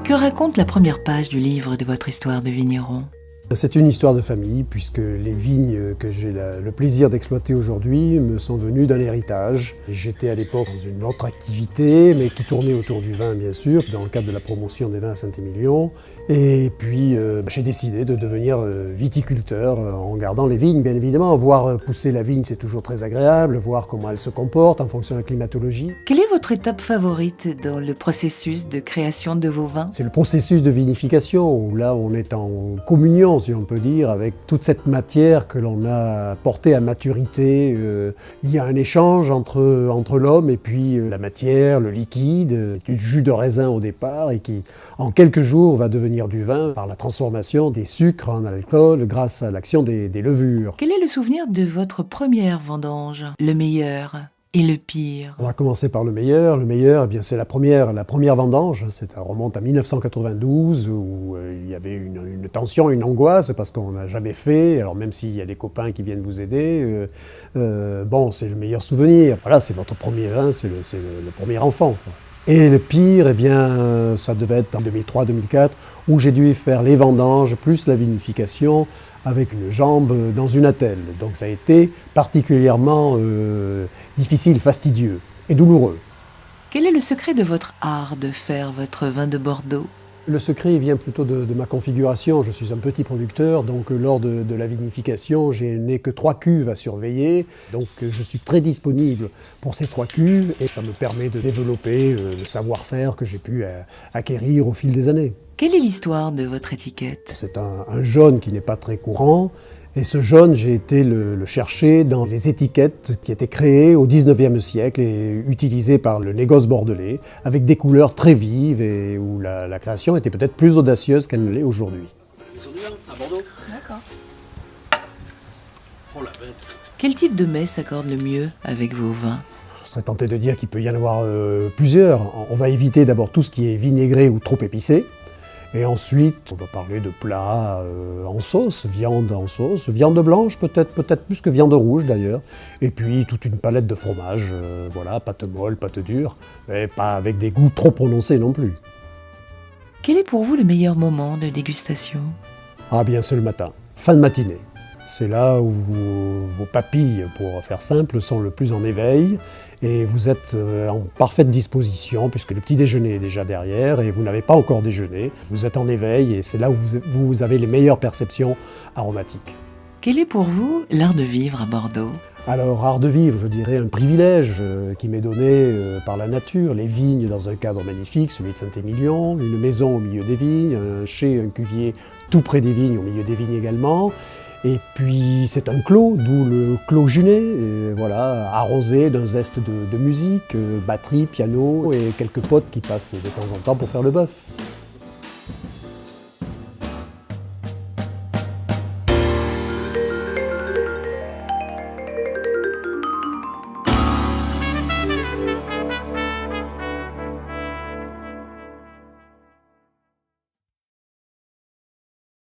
Que raconte la première page du livre de votre histoire de vigneron? C'est une histoire de famille, puisque les vignes que j'ai le plaisir d'exploiter aujourd'hui me sont venues d'un héritage. J'étais à l'époque dans une autre activité, mais qui tournait autour du vin, bien sûr, dans le cadre de la promotion des vins à Saint-Émilion. Et puis, j'ai décidé de devenir viticulteur en gardant les vignes, bien évidemment. Voir pousser la vigne, c'est toujours très agréable, voir comment elle se comporte en fonction de la climatologie. Quelle est votre étape favorite dans le processus de création de vos vins? C'est le processus de vinification, où là, on est en communion, si on peut dire, avec toute cette matière que l'on a portée à maturité. Il y a un échange entre l'homme et puis la matière, le liquide, du jus de raisin au départ, et qui, en quelques jours, va devenir du vin par la transformation des sucres en alcool grâce à l'action des levures. Quel est le souvenir de votre première vendange? Le meilleur et le pire? On va commencer par le meilleur. Le meilleur, eh bien, c'est la première vendange. Ça remonte à 1992 où il y avait une tension, une angoisse parce qu'on n'a jamais fait. Alors même s'il y a des copains qui viennent vous aider, bon, c'est le meilleur souvenir. Voilà, c'est votre premier vin, c'est le premier enfant, quoi. Et le pire, eh bien, ça devait être en 2003-2004 où j'ai dû faire les vendanges plus la vinification avec une jambe dans une attelle. Donc ça a été particulièrement difficile, fastidieux et douloureux. Quel est le secret de votre art de faire votre vin de Bordeaux? Le secret vient plutôt de ma configuration. Je suis un petit producteur, donc lors de la vinification, je n'ai que 3 cuves à surveiller. Donc je suis très disponible pour ces 3 cuves et ça me permet de développer le savoir-faire que j'ai pu acquérir au fil des années. Quelle est l'histoire de votre étiquette? C'est un jaune qui n'est pas très courant. Et ce jaune, j'ai été le chercher dans les étiquettes qui étaient créées au XIXe siècle et utilisées par le négoce bordelais, avec des couleurs très vives et où la création était peut-être plus audacieuse qu'elle ne l'est aujourd'hui. Ils ont du vin à Bordeaux. D'accord. Oh la bête. Quel type de mets s'accorde le mieux avec vos vins? Je serais tenté de dire qu'il peut y en avoir plusieurs. On va éviter d'abord tout ce qui est vinaigré ou trop épicé. Et ensuite, on va parler de plats en sauce, viande en sauce, viande blanche peut-être plus que viande rouge d'ailleurs. Et puis toute une palette de fromages, voilà, pâte molle, pâte dure, mais pas avec des goûts trop prononcés non plus. Quel est pour vous le meilleur moment de dégustation? Ah bien, c'est le matin, fin de matinée. C'est là où vos papilles, pour faire simple, sont le plus en éveil et vous êtes en parfaite disposition puisque le petit déjeuner est déjà derrière et vous n'avez pas encore déjeuné. Vous êtes en éveil et c'est là où vous avez les meilleures perceptions aromatiques. Quel est pour vous l'art de vivre à Bordeaux? Alors, art de vivre, je dirais un privilège qui m'est donné par la nature. Les vignes dans un cadre magnifique, celui de Saint-Émilion, une maison au milieu des vignes, un chai, un cuvier tout près des vignes, au milieu des vignes également. Et puis c'est un clos, d'où le clos Junet, voilà, arrosé d'un zeste de musique, batterie, piano et quelques potes qui passent de temps en temps pour faire le bœuf.